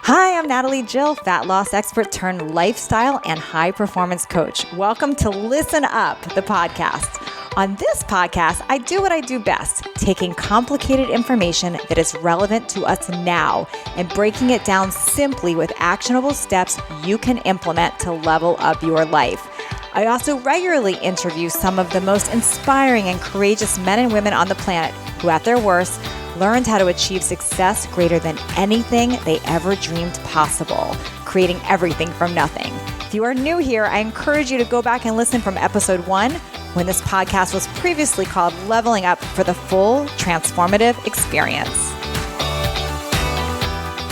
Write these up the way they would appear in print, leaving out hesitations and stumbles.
Hi, I'm Natalie Jill, fat loss expert turned lifestyle and high performance coach. Welcome to Listen Up, the podcast. On this podcast, I do what I do best, taking complicated information that is relevant to us now and breaking it down simply with actionable steps you can implement to level up your life. I also regularly interview some of the most inspiring and courageous men and women on the planet who, at their worst, learned how to achieve success greater than anything they ever dreamed possible, creating everything from nothing. If you are new here, I encourage you to go back and listen from episode 1, when this podcast was previously called Leveling Up, for the full transformative experience.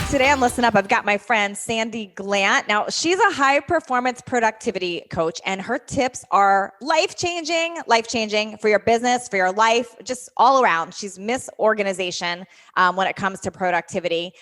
Today on Listen Up, I've got my friend Sandi Glandt. Now, she's a high performance productivity coach, and her tips are life-changing for your business, for your life, just all around. She's Miss Organization when it comes to productivity.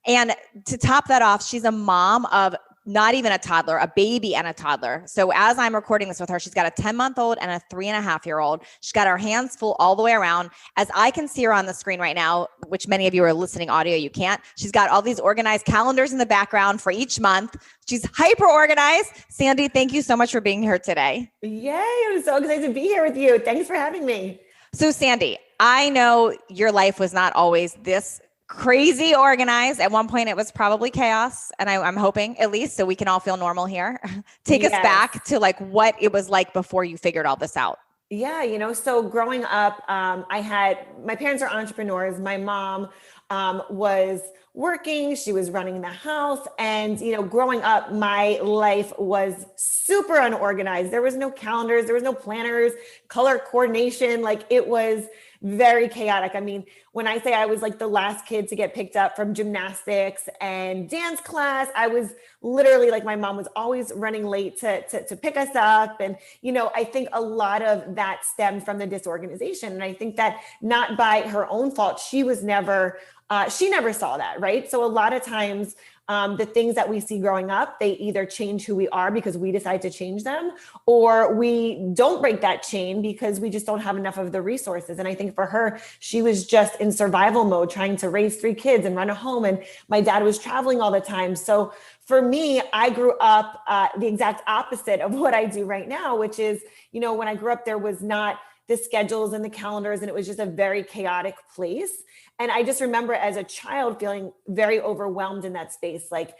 And to top that off, she's a mom of not even a toddler, a baby and a toddler. So as I'm recording this with her, she's got a 10-month-old and a 3.5-year-old. She's got her hands full all the way around. As I can see her on the screen right now, which many of you are listening audio, you can't. She's got all these organized calendars in the background for each month. She's hyper organized. Sandi, thank you so much for being here today. Yay, I'm so excited to be here with you. Thanks for having me. So Sandi, I know your life was not always this crazy organized. At one point, it was probably chaos. And I'm hoping, at least, so we can all feel normal here. Take us back to like what it was like before you figured all this out. Yeah, so growing up, my parents are entrepreneurs. My mom was working, she was running the house. And, growing up, my life was super unorganized. There was no calendars, there was no planners, color coordination. Like, it was very chaotic. I mean, when I say I was like the last kid to get picked up from gymnastics and dance class, I was literally like, my mom was always running late to pick us up. And, I think a lot of that stemmed from the disorganization. And I think that not by her own fault, she never saw that, right? So a lot of times, the things that we see growing up, they either change who we are because we decide to change them, or we don't break that chain because we just don't have enough of the resources. And I think for her, she was just in survival mode, trying to raise 3 kids and run a home. And my dad was traveling all the time. So for me, I grew up the exact opposite of what I do right now, which is, when I grew up, there was not the schedules and the calendars, and it was just a very chaotic place. And I just remember as a child feeling very overwhelmed in that space, like,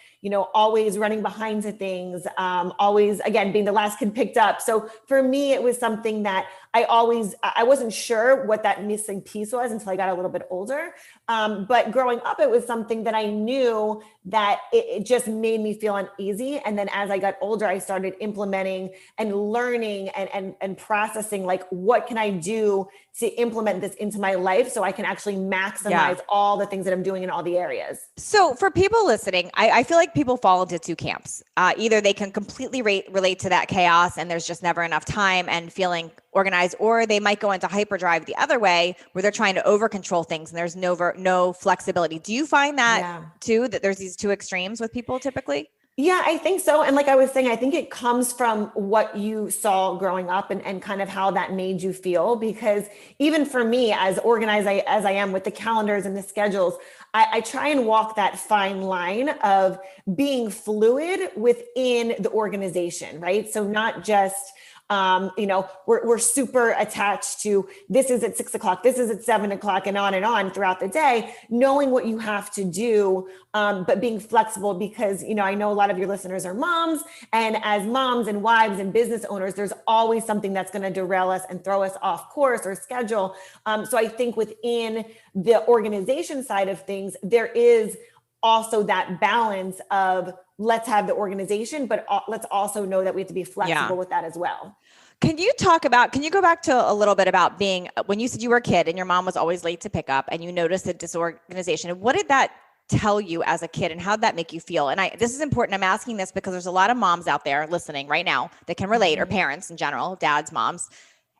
always running behind to things, always, again, being the last kid picked up. So for me, it was something that I wasn't sure what that missing piece was until I got a little bit older. But growing up, it was something that I knew that it just made me feel uneasy. And then as I got older, I started implementing and learning and processing, like, what can I do to implement this into my life so I can actually maximize all the things that I'm doing in all the areas. So for people listening, I feel like people fall into 2 camps. Either they can completely relate to that chaos and there's just never enough time and feeling organized, or they might go into hyperdrive the other way where they're trying to over control things and there's no flexibility. Do you find that too, that there's these 2 extremes with people typically? Yeah, I think so. And like I was saying, I think it comes from what you saw growing up and kind of how that made you feel. Because even for me, as organized as I am with the calendars and the schedules, I try and walk that fine line of being fluid within the organization, right? So not just, we're super attached to this is at 6 o'clock, this is at 7 o'clock, and on throughout the day, knowing what you have to do, but being flexible because, I know a lot of your listeners are moms, and as moms and wives and business owners, there's always something that's going to derail us and throw us off course or schedule. So I think within the organization side of things, there is also that balance of let's have the organization, but let's also know that we have to be flexible with that as well. Can you go back to a little bit about when you said you were a kid and your mom was always late to pick up and you noticed the disorganization, what did that tell you as a kid and how did that make you feel? And this is important. I'm asking this because there's a lot of moms out there listening right now that can relate, or parents in general, dads, moms,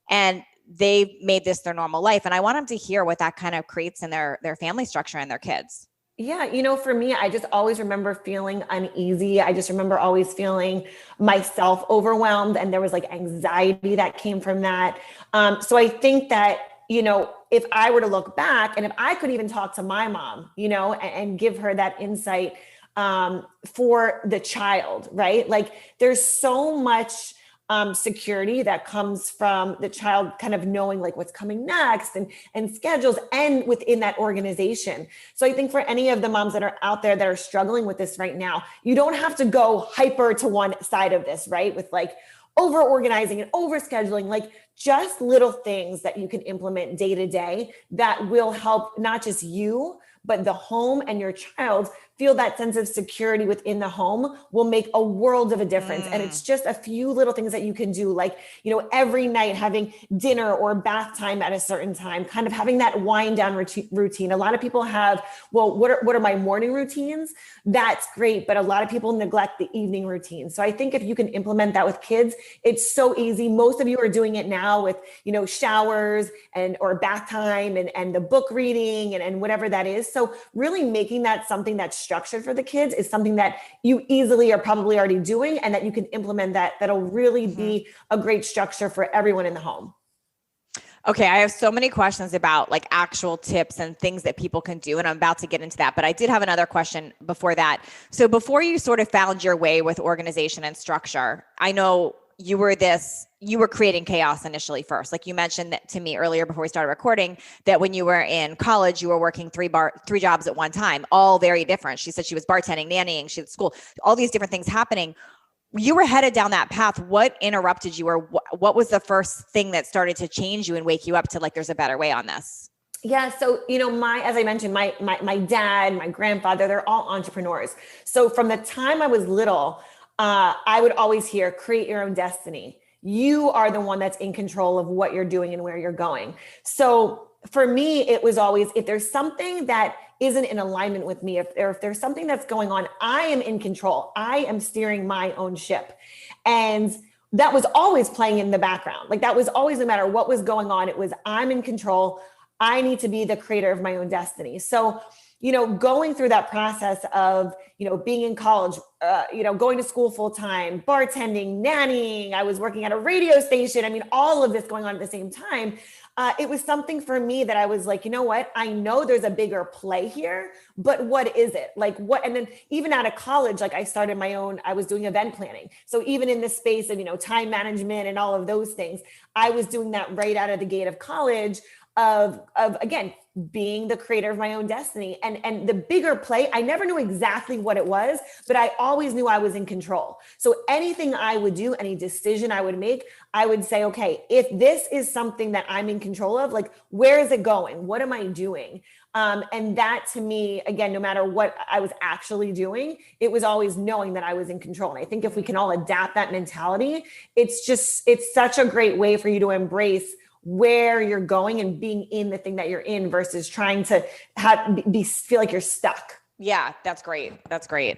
and they've made this their normal life. And I want them to hear what that kind of creates in their family structure and their kids. Yeah, for me, I just always remember feeling uneasy. I just remember always feeling myself overwhelmed, and there was like anxiety that came from that. So I think that, if I were to look back and if I could even talk to my mom, and give her that insight, for the child, right? Like there's so much security that comes from the child kind of knowing like what's coming next and schedules and within that organization. So I think for any of the moms that are out there that are struggling with this right now, you don't have to go hyper to one side of this, right? With like over organizing and over scheduling, like just little things that you can implement day to day that will help not just you, but the home and your child feel that sense of security within the home will make a world of a difference. And it's just a few little things that you can do, like, every night having dinner or bath time at a certain time, kind of having that wind down routine. A lot of people have, well, what are my morning routines? That's great. But a lot of people neglect the evening routine. So I think if you can implement that with kids, it's so easy. Most of you are doing it now with, showers or bath time and the book reading and whatever that is. So really making that something that's structured for the kids is something that you easily are probably already doing and that you can implement that'll really be a great structure for everyone in the home. Okay, I have so many questions about like actual tips and things that people can do, and I'm about to get into that, but I did have another question before that. So before you sort of found your way with organization and structure, I know you were creating chaos initially first. Like you mentioned that to me earlier before we started recording, that when you were in college, you were working three jobs at one time, all very different. She said she was bartending, nannying, she was at school, all these different things happening. You were headed down that path. What interrupted you, or what was the first thing that started to change you and wake you up to like, there's a better way on this? Yeah. So, as I mentioned, my dad, my grandfather, they're all entrepreneurs. So from the time I was little, I would always hear, create your own destiny. You are the one that's in control of what you're doing and where you're going. So for me, it was always, if there's something that isn't in alignment with me, if there's something that's going on, I am in control. I am steering my own ship. And that was always playing in the background. Like that was always, no matter what was going on, it was, I'm in control. I need to be the creator of my own destiny. So going through that process of, being in college, going to school full time, bartending, nannying, I was working at a radio station. I mean, all of this going on at the same time. It was something for me that I was like, you know what? I know there's a bigger play here, but what is it? Like what? And then even out of college, like I started I was doing event planning. So even in this space of, time management and all of those things, I was doing that right out of the gate of college of again, being the creator of my own destiny and the bigger play. I never knew exactly what it was, but I always knew I was in control. So anything I would do, any decision I would make, I would say, okay, if this is something that I'm in control of, like, where is it going? What am I doing? And that to me, again, no matter what I was actually doing, it was always knowing that I was in control. And I think if we can all adapt that mentality, it's such a great way for you to embrace where you're going and being in the thing that you're in versus trying to feel like you're stuck. Yeah, that's great. That's great.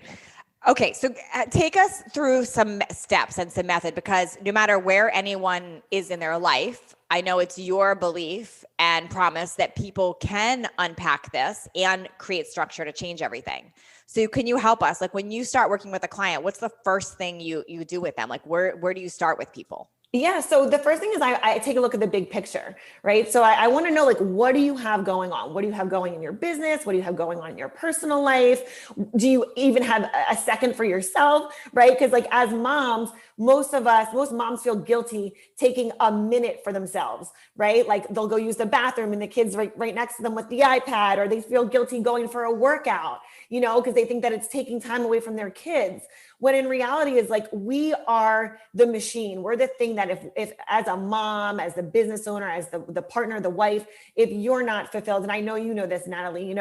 Okay. So take us through some steps and some method, because no matter where anyone is in their life, I know it's your belief and promise that people can unpack this and create structure to change everything. So can you help us? Like when you start working with a client, what's the first thing you do with them? Like where do you start with people? Yeah. So the first thing is I take a look at the big picture, right? So I want to know, like, what do you have going on? What do you have going in your business? What do you have going on in your personal life? Do you even have a second for yourself, right? Because like as moms, most moms feel guilty taking a minute for themselves, right? Like they'll go use the bathroom and the kid's right next to them with the iPad, or they feel guilty going for a workout, because they think that it's taking time away from their kids. When in reality is like, we are the machine. We're the thing that if as a mom, as the business owner, as the partner, the wife, if you're not fulfilled, and I know you know this, Natalie,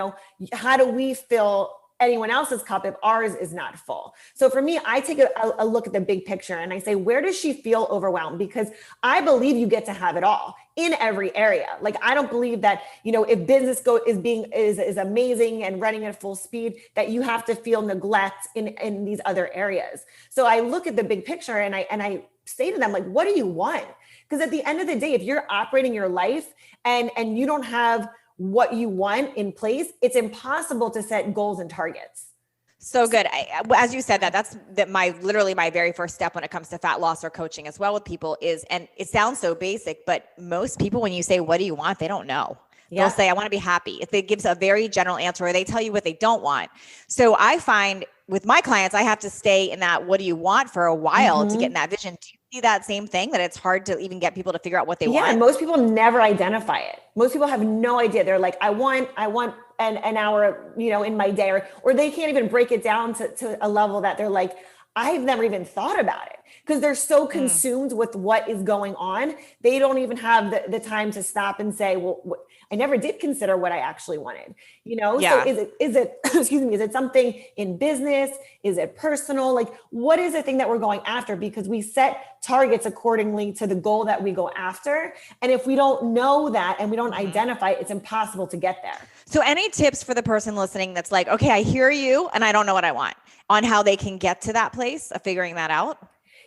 how do we fill anyone else's cup if ours is not full? So for me, I take a look at the big picture and I say, where does she feel overwhelmed? Because I believe you get to have it all in every area. Like, I don't believe that, if business is amazing and running at full speed, that you have to feel neglect in these other areas. So I look at the big picture and I say to them, like, what do you want? Because at the end of the day, if you're operating your life and you don't have what you want in place, it's impossible to set goals and targets. So good. As you said that's literally my very first step when it comes to fat loss or coaching as well with people is, and it sounds so basic, but most people, when you say, what do you want? They don't know. Yeah. They'll say, I want to be happy. If it gives a very general answer, or they tell you what they don't want. So I find with my clients, I have to stay in that what do you want for a while to get in that vision. Do you see that same thing, that it's hard to even get people to figure out what they want? Yeah, most people never identify it. Most people have no idea. They're like, I want an hour, in my day, or they can't even break it down to a level that they're like, I've never even thought about it, because they're so consumed with what is going on. They don't even have the time to stop and say, well, I never did consider what I actually wanted, Yeah. So is it, excuse me, is it something in business? Is it personal? Like, what is the thing that we're going after? Because we set targets accordingly to the goal that we go after. And if we don't know that and we don't identify it, it's impossible to get there. So any tips for the person listening that's like, okay, I hear you and I don't know what I want, on how they can get to that place of figuring that out?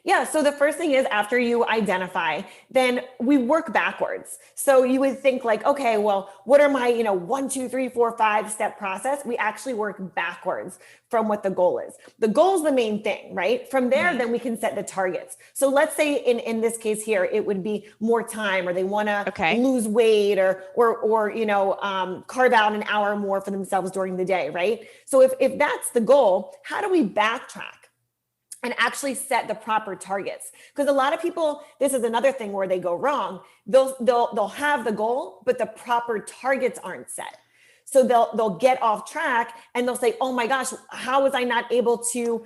Yeah. So the first thing is, after you identify, then we work backwards. So you would think like, okay, well, what are my, 1, 2, 3, 4, 5 step process? We actually work backwards from what the goal is. The goal is the main thing, right? From there, then we can set the targets. So let's say in this case here, it would be more time, or they want to lose weight, or carve out an hour more for themselves during the day, right? So if that's the goal, how do we backtrack and actually set the proper targets? Because a lot of people, this is another thing where they go wrong. They'll have the goal, but the proper targets aren't set. So they'll get off track and they'll say, oh my gosh, how was I not able to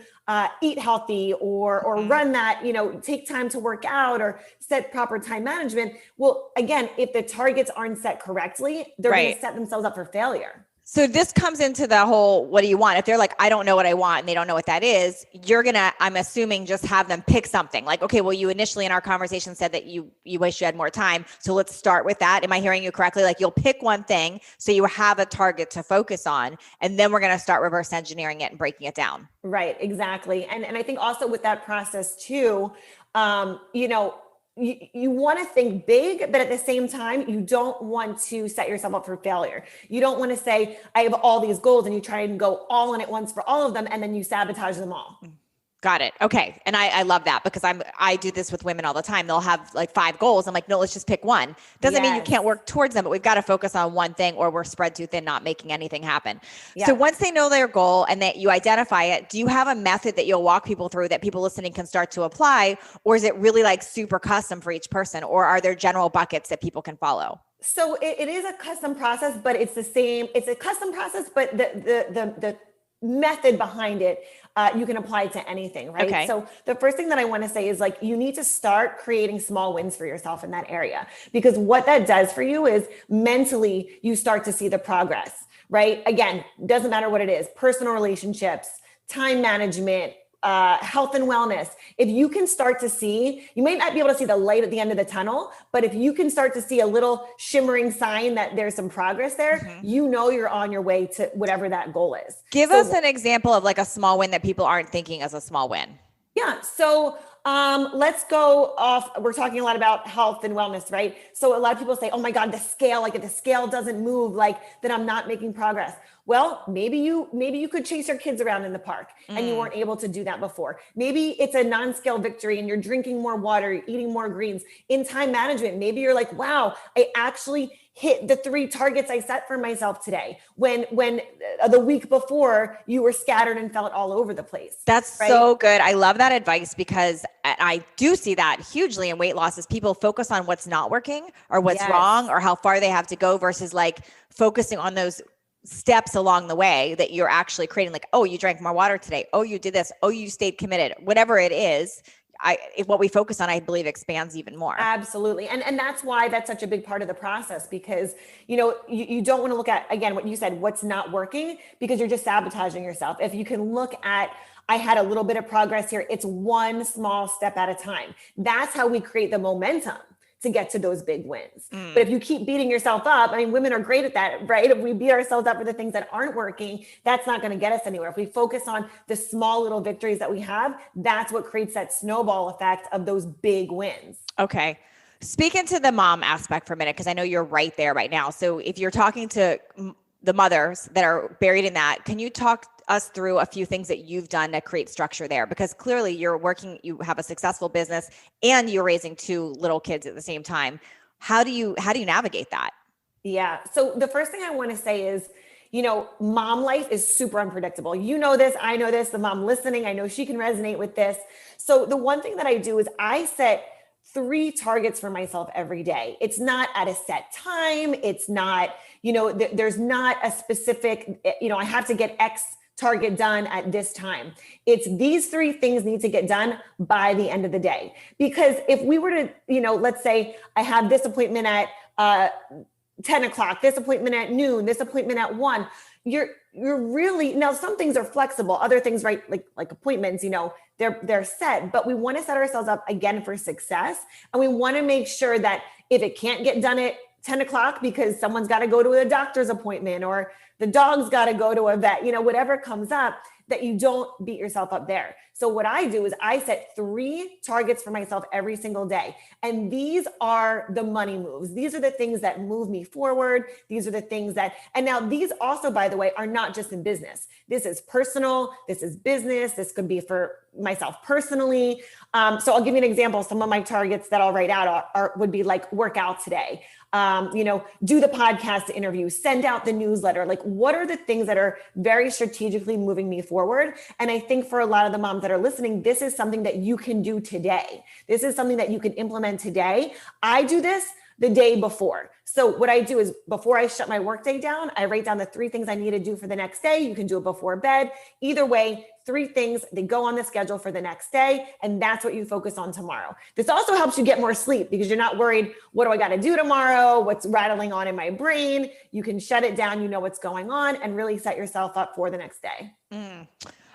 eat healthy, or run that, take time to work out, or set proper time management? Well, again, if the targets aren't set correctly, they're going to set themselves up for failure. So this comes into the whole, what do you want? If they're like, I don't know what I want, and they don't know what that is, you're going to, I'm assuming, just have them pick something. Like, okay, well, you initially in our conversation said that you wish you had more time. So let's start with that. Am I hearing you correctly? Like, you'll pick one thing so you have a target to focus on, and then we're going to start reverse engineering it and breaking it down. Right, exactly. And I think also with that process too, you want to think big, but at the same time, you don't want to set yourself up for failure. You don't want to say, I have all these goals, and you try and go all in at once for all of them, and then you sabotage them all. Got it. Okay. And I love that, because I do this with women all the time. They'll have like 5 goals. I'm like, no, let's just pick one. Doesn't mean you can't work towards them, but we've got to focus on one thing, or we're spread too thin, not making anything happen. Yeah. So once they know their goal and that you identify it, do you have a method that you'll walk people through that people listening can start to apply? Or is it really like super custom for each person? Or are there general buckets that people can follow? So it is a custom process, but it's the same. It's a custom process, but the method behind it, you can apply it to anything, right? Okay. So the first thing that I want to say is, like, you need to start creating small wins for yourself in that area, because what that does for you is mentally you start to see the progress, right? Again, doesn't matter what it is: personal relationships, time management, health and wellness. If you can start to see, you may not be able to see the light at the end of the tunnel, but if you can start to see a little shimmering sign that there's some progress there, you're on your way to whatever that goal is. Give us an example of like a small win that people aren't thinking as a small win. Yeah. So let's go off. We're talking a lot about health and wellness, right? So a lot of people say, oh my God, the scale, like if the scale doesn't move, like then I'm not making progress. Well, maybe you could chase your kids around in the park and you weren't able to do that before. Maybe it's a non-scale victory and you're drinking more water, eating more greens. In time management, maybe you're like, wow, I actually hit the 3 targets I set for myself today, when the week before you were scattered and felt all over the place. That's right? So good. I love that advice, because I do see that hugely in weight loss, is people focus on what's not working or what's wrong or how far they have to go, versus like focusing on those steps along the way that you're actually creating. Like, oh, you drank more water today. Oh, you did this. Oh, you stayed committed. Whatever it is, what we focus on, I believe, expands even more. Absolutely. And that's why that's such a big part of the process, because, you don't want to look at, again, what you said, what's not working, because you're just sabotaging yourself. If you can look at, I had a little bit of progress here, it's one small step at a time. That's how we create the momentum to get to those big wins. But if you keep beating yourself up, I mean, women are great at that, right? If we beat ourselves up for the things that aren't working, that's not going to get us anywhere. If we focus on the small little victories that we have, that's what creates that snowball effect of those big wins. Okay. Speak into the mom aspect for a minute, because I know you're right there right now. So if you're talking to the mothers that are buried in that, can you talk us through a few things that you've done to create structure there? Because clearly you have a successful business and you're raising 2 little kids at the same time. How do you navigate that? Yeah. So the first thing I want to say is, mom life is super unpredictable. You know this, I know this, the mom listening, I know she can resonate with this. So the one thing that I do is I set 3 targets for myself every day. It's not at a set time. It's not, there's not a specific, I have to get X target done at this time. It's these 3 things need to get done by the end of the day. Because if we were to, let's say I have this appointment at 10 o'clock, this appointment at noon, this appointment at 1, you're really, now some things are flexible, other things, right? Like appointments, they're set, but we want to set ourselves up again for success. And we want to make sure that if it can't get done at 10 o'clock because someone's got to go to a doctor's appointment or the dog's got to go to a vet, whatever comes up, that you don't beat yourself up there. So what I do is I set 3 targets for myself every single day. And these are the money moves. These are the things that move me forward. These are the things and now these also, by the way, are not just in business. This is personal. This is business. This could be for myself personally. So I'll give you an example. Some of my targets that I'll write out would be like work out today. Do the podcast interview, send out the newsletter. Like, what are the things that are very strategically moving me forward? And I think for a lot of the moms that are listening, this is something that you can do today. This is something that you can implement today. I do this the day before. So what I do is before I shut my workday down, I write down the 3 things I need to do for the next day. You can do it before bed. Either way, 3 things, they go on the schedule for the next day. And that's what you focus on tomorrow. This also helps you get more sleep because you're not worried, what do I got to do tomorrow? What's rattling on in my brain? You can shut it down. You know what's going on and really set yourself up for the next day.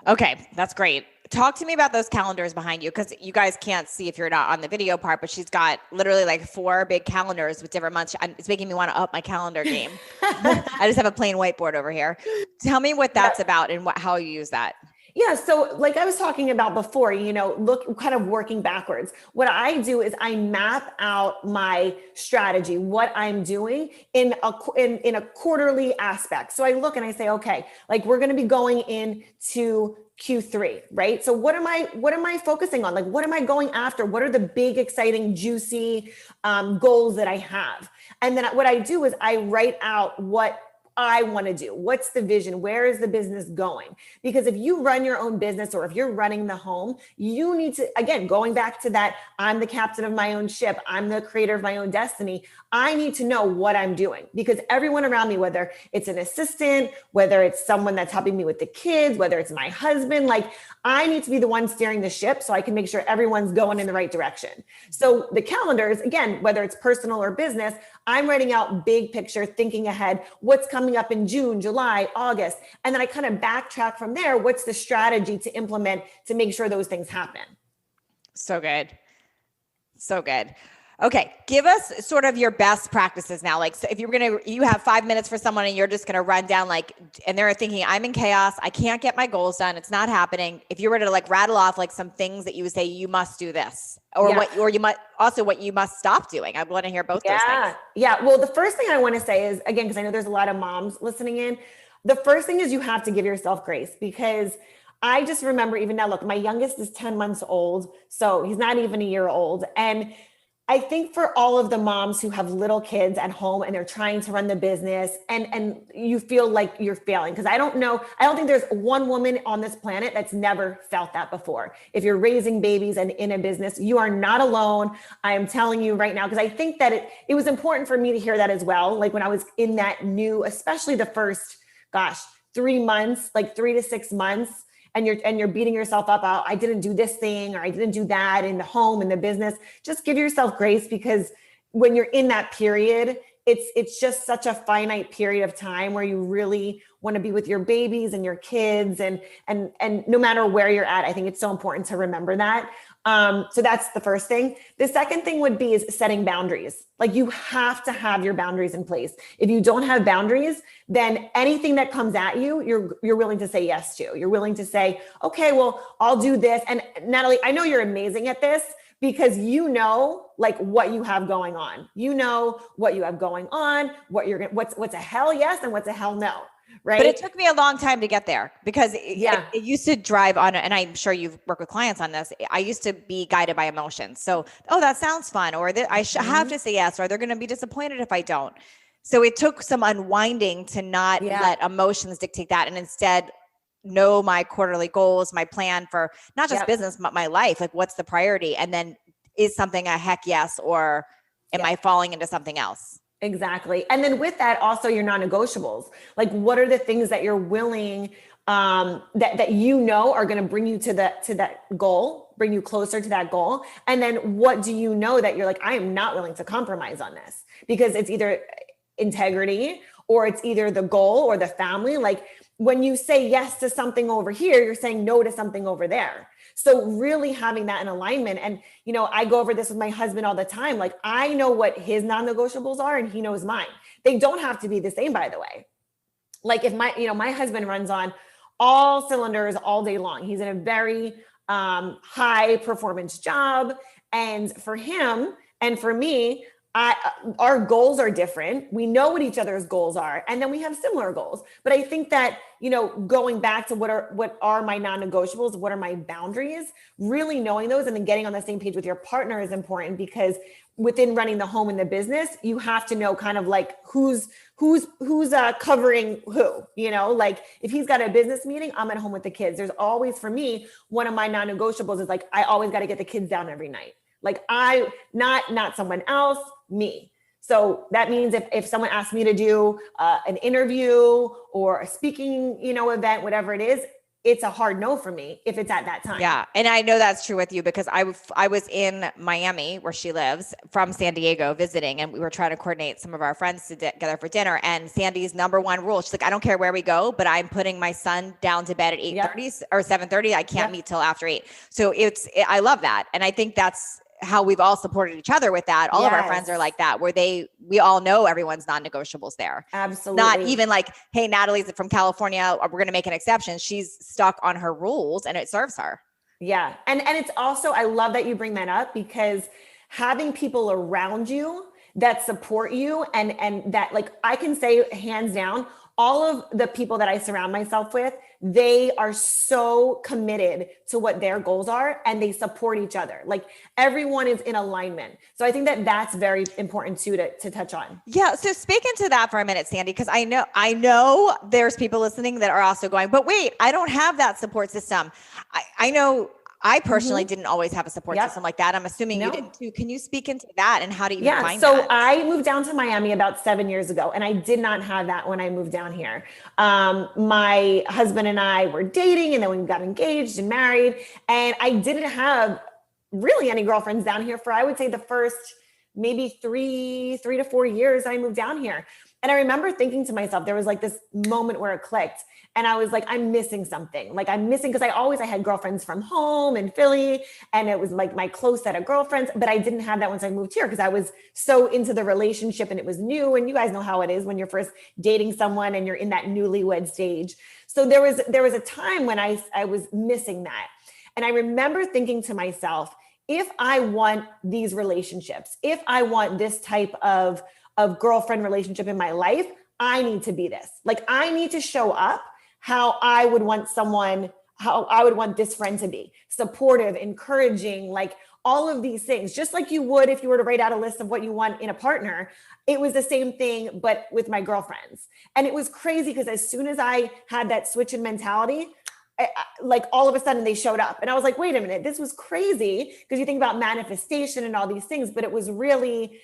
Okay. That's great. Talk to me about those calendars behind you, because you guys can't see if you're not on the video part, but she's got literally like 4 big calendars with different months. It's making me want to up my calendar game. I just have a plain whiteboard over here. Tell me what that's about and how you use that. Yeah. So like I was talking about before, look kind of working backwards. What I do is I map out my strategy, what I'm doing in a quarterly aspect. So I look and I say, okay, like we're going to be going into Q3, right? So what am I focusing on? Like, what am I going after? What are the big, exciting, juicy goals that I have? And then what I do is I write out what I want to do. What's the vision? Where is the business going? Because if you run your own business or if you're running the home, you need to, again, going back to that, I'm the captain of my own ship. I'm the creator of my own destiny. I need to know what I'm doing because everyone around me, whether it's an assistant, whether it's someone that's helping me with the kids, whether it's my husband, like I need to be the one steering the ship so I can make sure everyone's going in the right direction. So the calendars, again, whether it's personal or business, I'm writing out big picture, thinking ahead, what's coming up in June, July, August. And then I kind of backtrack from there. What's the strategy to implement to make sure those things happen? So good. So good. Okay. Give us sort of your best practices now. Like, so if you have 5 minutes for someone and you're just going to run down and they're thinking, I'm in chaos. I can't get my goals done. It's not happening. If you were to rattle off some things that you would say, you must do this or what you must stop doing. I want to hear both those things. Yeah. Well, the first thing I want to say is, again, because I know there's a lot of moms listening in, the first thing is you have to give yourself grace because I just remember even now, look, my youngest is 10 months old. So he's not even a year old. And I think for all of the moms who have little kids at home and they're trying to run the business and you feel like you're failing, because I don't think there's one woman on this planet that's never felt that before. If you're raising babies and in a business, you are not alone. I am telling you right now, because I think that it was important for me to hear that as well. Like when I was in that new, especially the first, 3 months, 3 to 6 months, and you're beating yourself up out, I didn't do this thing or I didn't do that in the home, in the business. Just give yourself grace because when you're in that period, it's just such a finite period of time where you really want to be with your babies and your kids and no matter where you're at, I think it's so important to remember that. So that's the first thing. The second thing would be is setting boundaries. You have to have your boundaries in place. If you don't have boundaries, then anything that comes at you, you're willing to say yes to. You're willing to say, okay, well, I'll do this. And Natalie, I know you're amazing at this because you know, what you have going on. You know what you have going on, what's a hell yes and what's a hell no. Right. But it took me a long time to get there because it used to drive on, and I'm sure you've worked with clients on this. I used to be guided by emotions. So, that sounds fun, or I have to say yes, or they're going to be disappointed if I don't. So it took some unwinding to not let emotions dictate that, and instead know my quarterly goals, my plan for not just business, but my life. Like, what's the priority? And then is something a heck yes, or am I falling into something else? Exactly. And then with that, also your non-negotiables. Like, what are the things that you're willing, that you know are going to bring you to that goal, bring you closer to that goal? And then what do you know that you're like, I am not willing to compromise on this, because it's either integrity or it's either the goal or the family. Like, when you say yes to something over here, you're saying no to something over there. So really having that in alignment. And, you know, I go over this with my husband all the time. Like, I know what his non-negotiables are and he knows mine. They don't have to be the same, by the way. Like, if my husband runs on all cylinders all day long. He's in a very high performance job. And for him and for me, our goals are different. We know what each other's goals are, and then we have similar goals. But I think that, you know, going back to what are my non-negotiables, what are my boundaries, really knowing those and then getting on the same page with your partner is important, because within running the home and the business, you have to know kind of like who's covering who, you know, like if he's got a business meeting, I'm at home with the kids. There's always, for me, one of my non-negotiables is like, I always got to get the kids down every night. Like, not someone else, me. So that means if someone asks me to do an interview or a speaking, you know, event, whatever it is, it's a hard no for me if it's at that time. Yeah. And I know that's true with you, because I was in Miami, where she lives, from San Diego visiting, and we were trying to coordinate some of our friends together for dinner. And Sandy's number one rule, she's like, I don't care where we go, but I'm putting my son down to bed at 8:30 or 7:30. I can't meet till after 8. So I love that. And I think that's how we've all supported each other with that. All of our friends are like that, where we all know everyone's non-negotiables there. Absolutely. Not even like, hey, Natalie's from California, we're going to make an exception. She's stuck on her rules and it serves her. Yeah. And it's also, I love that you bring that up, because having people around you that support you and that, like, I can say hands down, all of the people that I surround myself with, they are so committed to what their goals are, and they support each other. Like, everyone is in alignment. So I think that that's very important too, to touch on. Yeah. So speak into that for a minute, Sandy, because I know there's people listening that are also going, but wait, I don't have that support system. I know I personally didn't always have a support system like that. I'm assuming you didn't too. Can you speak into that and how do you find that? So I moved down to Miami about 7 years ago, and I did not have that when I moved down here. My husband and I were dating, and then we got engaged and married, and I didn't have really any girlfriends down here for, I would say, the first maybe three to 4 years I moved down here. And I remember thinking to myself, there was like this moment where it clicked. And I was like, I'm missing something. Like, I'm missing, because I had girlfriends from home in Philly, and it was like my close set of girlfriends, but I didn't have that once I moved here, because I was so into the relationship and it was new. And you guys know how it is when you're first dating someone and you're in that newlywed stage. So there was a time when I was missing that. And I remember thinking to myself, if I want these relationships, if I want this type of girlfriend relationship in my life, I need to be this. Like, I need to show up how I would want this friend to be: supportive, encouraging, like all of these things, just like you would if you were to write out a list of what you want in a partner. It was the same thing, but with my girlfriends. And it was crazy, because as soon as I had that switch in mentality, like all of a sudden they showed up, and I was like, wait a minute, this was crazy. Because you think about manifestation and all these things, but it was really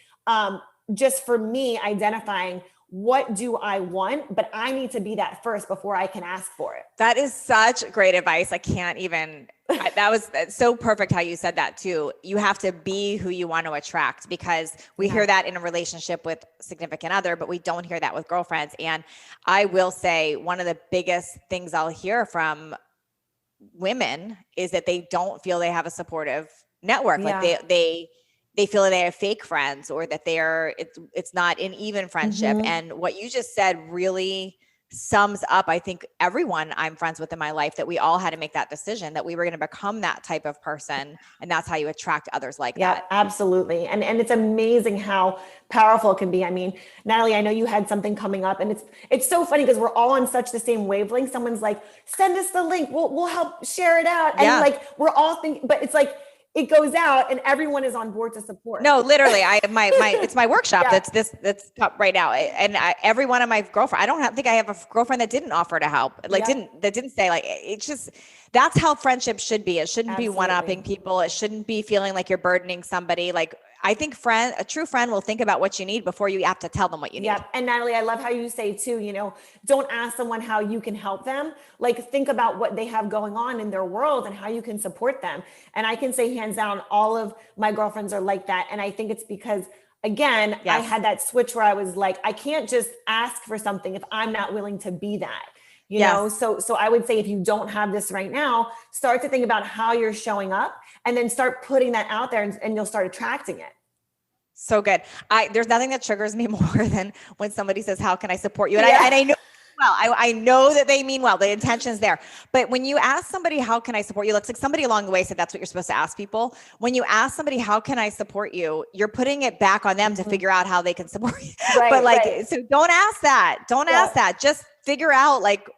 just for me identifying, what do I want? But I need to be that first before I can ask for it. That is such great advice. I can't even, that was so perfect how you said that too. You have to be who you want to attract, because we hear that in a relationship with significant other, but we don't hear that with girlfriends. And I will say, one of the biggest things I'll hear from women is that they don't feel they have a supportive network. Like they feel that they have fake friends, or that it's not an even friendship. And what you just said really sums up, I think, everyone I'm friends with in my life, that we all had to make that decision, that we were going to become that type of person. And that's how you attract others like that. Yeah, absolutely. And it's amazing how powerful it can be. I mean, Natalie, I know you had something coming up, and it's so funny, because we're all on such the same wavelength. Someone's like, send us the link. We'll help share it out. And like, we're all thinking, but it's like, it goes out and everyone is on board to support. No, literally, it's my workshop. Yeah. That's up right now. And every one of my girlfriend, I don't think I have a girlfriend that didn't offer to help. Like didn't say, like, it's just, that's how friendship should be. It shouldn't be one-upping people. It shouldn't be feeling like you're burdening somebody. Like, I think a true friend will think about what you need before you have to tell them what you need. Yeah. And Natalie, I love how you say too, don't ask someone how you can help them. Like, think about what they have going on in their world and how you can support them. And I can say hands down, all of my girlfriends are like that. And I think it's because, again, I had that switch where I was like, I can't just ask for something if I'm not willing to be that. You know, so I would say, if you don't have this right now, start to think about how you're showing up and then start putting that out there, and you'll start attracting it. So good. There's nothing that triggers me more than when somebody says, how can I support you? And I know, well, I know that they mean well, the intention's there. But when you ask somebody, how can I support you? It's like somebody along the way said, that's what you're supposed to ask people. When you ask somebody, how can I support you? You're putting it back on them to figure out how they can support you. But so don't ask that. Don't ask that. Just figure out, like,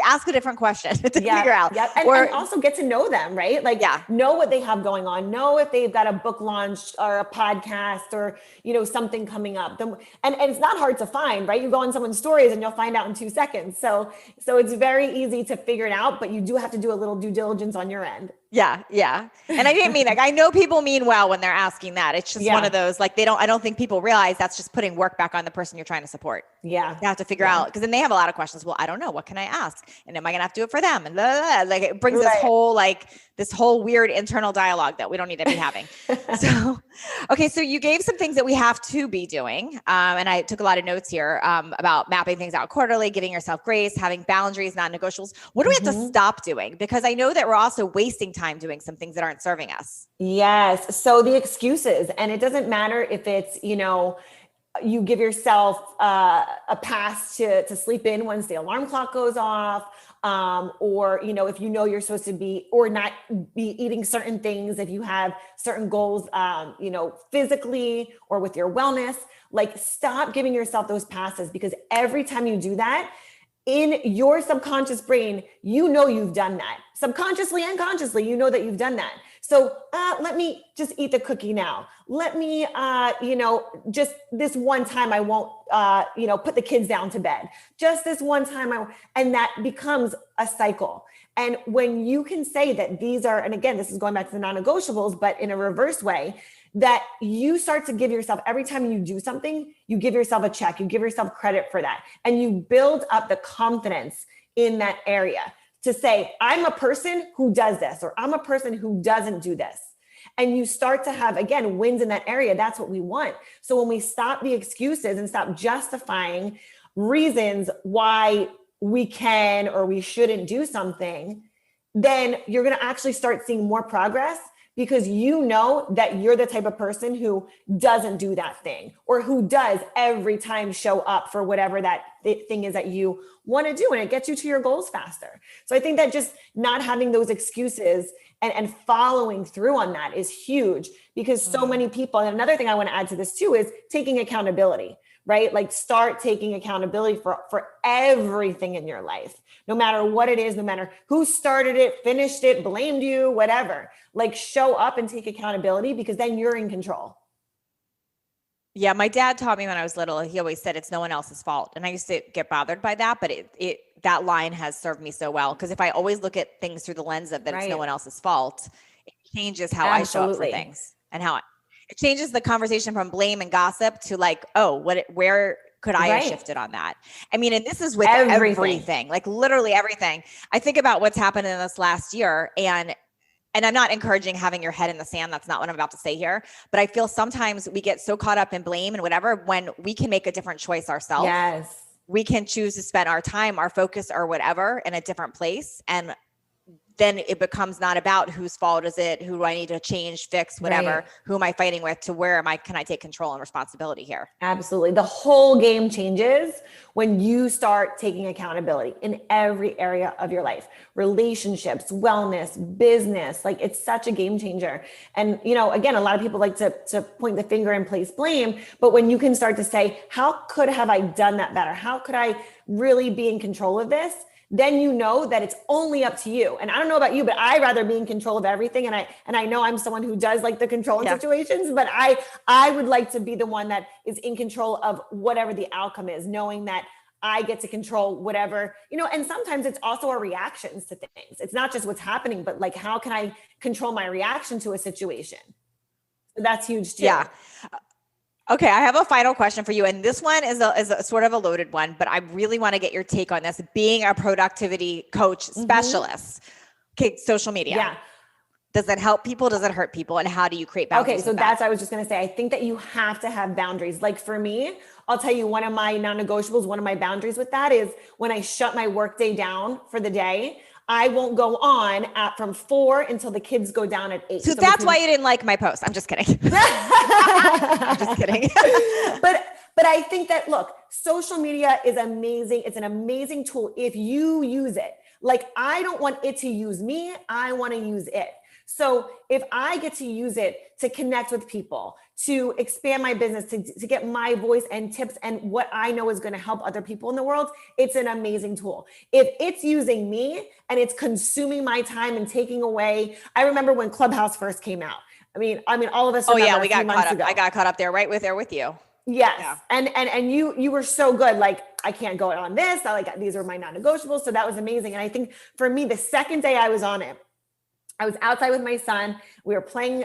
ask a different question to figure out. Yep. And also get to know them, right? Like, know what they have going on. Know if they've got a book launch or a podcast or, something coming up. And it's not hard to find, right? You go on someone's stories and you'll find out in 2 seconds. So it's very easy to figure it out, but you do have to do a little due diligence on your end. Yeah. Yeah. And I didn't mean, like, I know people mean well when they're asking that. It's just one of those, like, I don't think people realize that's just putting work back on the person you're trying to support. Yeah. You have to figure out, because then they have a lot of questions. Well, I don't know. What can I ask? And am I going to have to do it for them? And blah, blah, blah. Like, it brings this whole weird internal dialogue that we don't need to be having. So you gave some things that we have to be doing. And I took a lot of notes here about mapping things out quarterly, giving yourself grace, having boundaries, non-negotiables. What do we have to stop doing? Because I know that we're also wasting time doing some things that aren't serving us. Yes. So the excuses, and it doesn't matter if it's, you give yourself a pass to sleep in once the alarm clock goes off, or, if you're supposed to be or not be eating certain things, if you have certain goals, physically or with your wellness, like, stop giving yourself those passes, because every time you do that, in your subconscious brain, you've done that. Subconsciously and consciously, that you've done that. So let me just eat the cookie now. Let me, just this one time I won't, put the kids down to bed. Just this one time and that becomes a cycle. And when you can say that these are, and again, this is going back to the non-negotiables, but in a reverse way, that you start to give yourself, every time you do something, you give yourself a check, you give yourself credit for that. And you build up the confidence in that area to say, I'm a person who does this, or I'm a person who doesn't do this. And you start to have, again, wins in that area. That's what we want. So when we stop the excuses and stop justifying reasons why we can or we shouldn't do something, then you're going to actually start seeing more progress, because that you're the type of person who doesn't do that thing, or who does every time show up for whatever that thing is that you want to do. And it gets you to your goals faster. So I think that just not having those excuses and following through on that is huge, because so many people, and another thing I want to add to this too, is taking accountability, right? Like, start taking accountability for everything in your life, no matter what it is, no matter who started it, finished it, blamed you, whatever. Like, show up and take accountability, because then you're in control. Yeah. My dad taught me when I was little, he always said, it's no one else's fault. And I used to get bothered by that, but that line has served me so well. Because if I always look at things through the lens of that it's no one else's fault, it changes how I show up for things, and it changes the conversation from blame and gossip to, like, where could I have shifted on that? I mean, and this is with everything, like literally everything. I think about what's happened in this last year, and I'm not encouraging having your head in the sand. That's not what I'm about to say here. But I feel sometimes we get so caught up in blame and whatever, when we can make a different choice ourselves. Yes. We can choose to spend our time, our focus, or whatever in a different place. And then it becomes not about whose fault is it, who do I need to change, fix, whatever, who am I fighting with, to where can I take control and responsibility here? Absolutely. The whole game changes when you start taking accountability in every area of your life, relationships, wellness, business. Like, it's such a game changer. And, again, a lot of people like to point the finger and place blame, but when you can start to say, how could have I done that better? How could I really be in control of this? then you know that it's only up to you. And I don't know about you, but I'd rather be in control of everything. And I know I'm someone who does like the control in situations, but I would like to be the one that is in control of whatever the outcome is, knowing that I get to control whatever, and sometimes it's also our reactions to things. It's not just what's happening, but like, how can I control my reaction to a situation? So that's huge too. Yeah. Okay, I have a final question for you, and this one is a sort of a loaded one, but I really want to get your take on this. Being a productivity coach specialist, okay, social media. Yeah. Does it help people? Does it hurt people? And how do you create boundaries? Okay, so that's what I was just going to say. I think that you have to have boundaries. Like for me, I'll tell you one of my non-negotiables, one of my boundaries with that is when I shut my workday down for the day, I won't go on from 4 until the kids go down at 8. So that's why you didn't like my post. I'm just kidding. I'm just kidding. But I think that, look, social media is amazing. It's an amazing tool if you use it. Like, I don't want it to use me. I want to use it. So if I get to use it to connect with people, to expand my business, to get my voice and tips and what I know is going to help other people in the world, it's an amazing tool. If it's using me and it's consuming my time and taking away, I remember when Clubhouse first came out. I mean, all of us. Oh yeah, we got caught up. I got caught up there, right with you. Yes. Yeah. And you were so good. Like, I can't go on this. These are my non-negotiables. So that was amazing. And I think for me, the second day I was on it, I was outside with my son. We were playing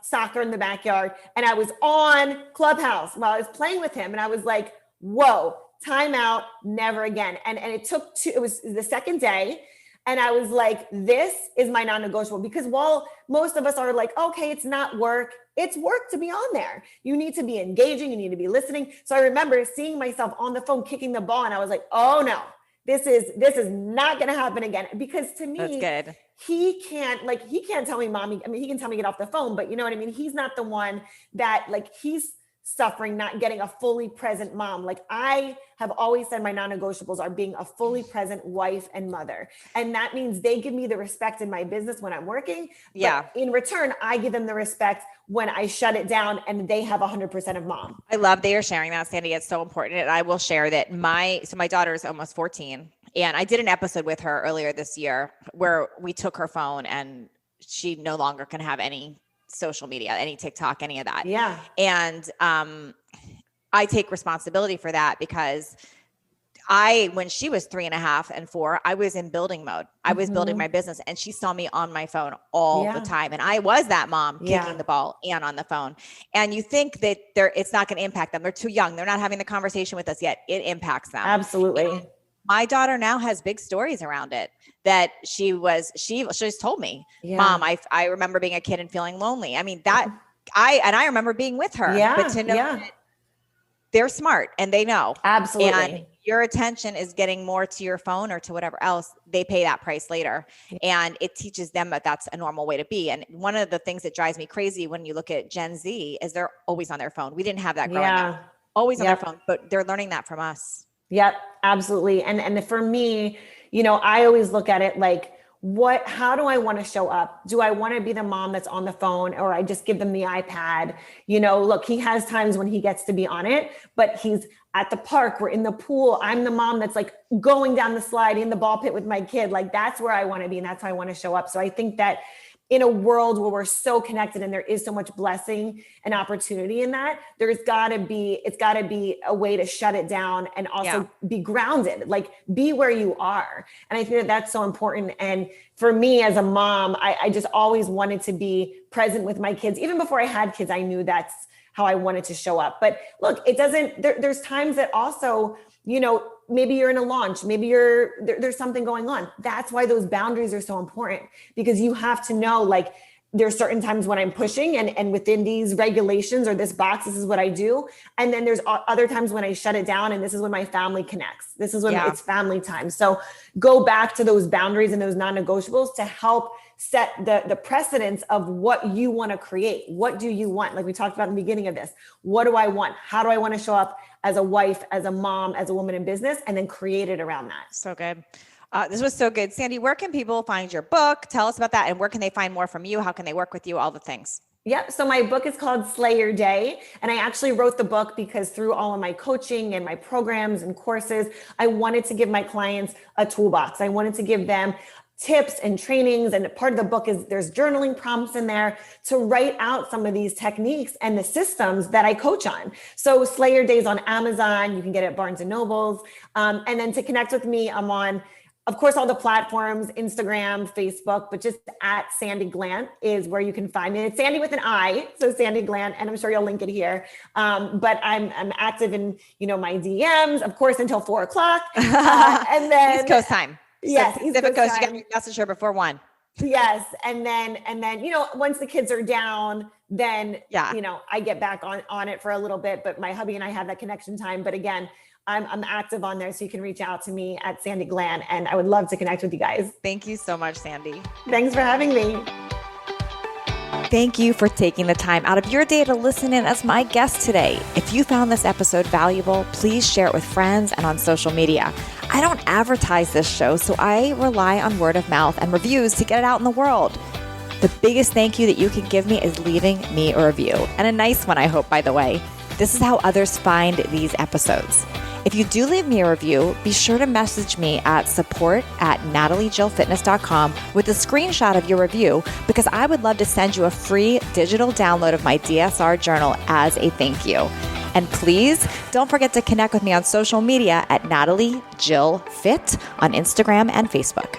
soccer in the backyard, and I was on Clubhouse while I was playing with him. And I was like, whoa, time out, never again. And it was the second day. And I was like, this is my non-negotiable, because while most of us are like, okay, it's not work, it's work to be on there. You need to be engaging. You need to be listening. So I remember seeing myself on the phone, kicking the ball. And I was like, oh no, this is not going to happen again. Because to me, that's good. He can't tell me, mommy. I mean, he can tell me get off the phone, but you know what I mean? He's not the one that he's suffering, not getting a fully present mom. Like, I have always said my non-negotiables are being a fully present wife and mother. And that means they give me the respect in my business when I'm working. Yeah. But in return, I give them the respect when I shut it down and they have 100% of mom. I love that you're sharing that, Sandi. It's so important. And I will share that my daughter is almost 14. And I did an episode with her earlier this year where we took her phone and she no longer can have any social media, any TikTok, any of that. Yeah. And I take responsibility for that because when she was 3.5 and 4, I was in building mode. I was building my business, and she saw me on my phone all the time. And I was that mom kicking the ball and on the phone. And you think that it's not going to impact them. They're too young. They're not having the conversation with us yet. It impacts them. Absolutely. And my daughter now has big stories around it that she just told me, Mom, I remember being a kid and feeling lonely. I mean, I remember being with her, but to know that they're smart and they know. Absolutely. And your attention is getting more to your phone or to whatever else, they pay that price later. And it teaches them that that's a normal way to be. And one of the things that drives me crazy when you look at Gen Z is they're always on their phone. We didn't have that growing up. Always on their phone, but they're learning that from us. Yep, absolutely. And for me, I always look at it like, how do I want to show up? Do I want to be the mom that's on the phone, or I just give them the iPad? Look, he has times when he gets to be on it, but he's at the park, we're in the pool. I'm the mom that's like going down the slide in the ball pit with my kid. Like, that's where I want to be. And that's how I want to show up. So I think that in a world where we're so connected and there is so much blessing and opportunity in that, it's gotta be a way to shut it down and also be grounded, like be where you are. And I think that that's so important. And for me as a mom, I just always wanted to be present with my kids. Even before I had kids, I knew that's how I wanted to show up. But look, there's times that also, maybe you're in a launch, maybe there's something going on. That's why those boundaries are so important, because you have to know, like, there's certain times when I'm pushing and within these regulations or this box, this is what I do. And then there's other times when I shut it down, and this is when my family connects. This is when it's family time. So go back to those boundaries and those non-negotiables to help set the precedence of what you want to create. What do you want? Like we talked about in the beginning of this, what do I want? How do I want to show up as a wife, as a mom, as a woman in business, and then create it around that. So good. This was so good. Sandi, where can people find your book? Tell us about that. And where can they find more from you? How can they work with you? All the things. Yep. So my book is called Slay Your Day. And I actually wrote the book because through all of my coaching and my programs and courses, I wanted to give my clients a toolbox. I wanted to give them tips and trainings. And part of the book is there's journaling prompts in there to write out some of these techniques and the systems that I coach on. So Slay Your Day is on Amazon. You can get it at Barnes and Nobles. And then to connect with me, I'm on, of course, all the platforms, Instagram, Facebook, but just at Sandi Glandt is where you can find me. It's Sandi with an I, so Sandi Glandt, and I'm sure you'll link it here. But I'm active in, my DMs, of course, until 4:00. And then East Coast time. Yes, East Coast time. You got your message here before 1. Yes. And then, once the kids are down, then, I get back on it for a little bit, but my hubby and I have that connection time. But again, I'm active on there, so you can reach out to me at Sandi Glandt, and I would love to connect with you guys. Thank you so much, Sandi. Thanks for having me. Thank you for taking the time out of your day to listen in as my guest today. If you found this episode valuable, please share it with friends and on social media. I don't advertise this show, so I rely on word of mouth and reviews to get it out in the world. The biggest thank you that you can give me is leaving me a review, and a nice one, I hope, by the way. This is how others find these episodes. If you do leave me a review, be sure to message me at support@nataliejillfitness.com with a screenshot of your review, because I would love to send you a free digital download of my DSR journal as a thank you. And please don't forget to connect with me on social media at Natalie Jill Fit on Instagram and Facebook.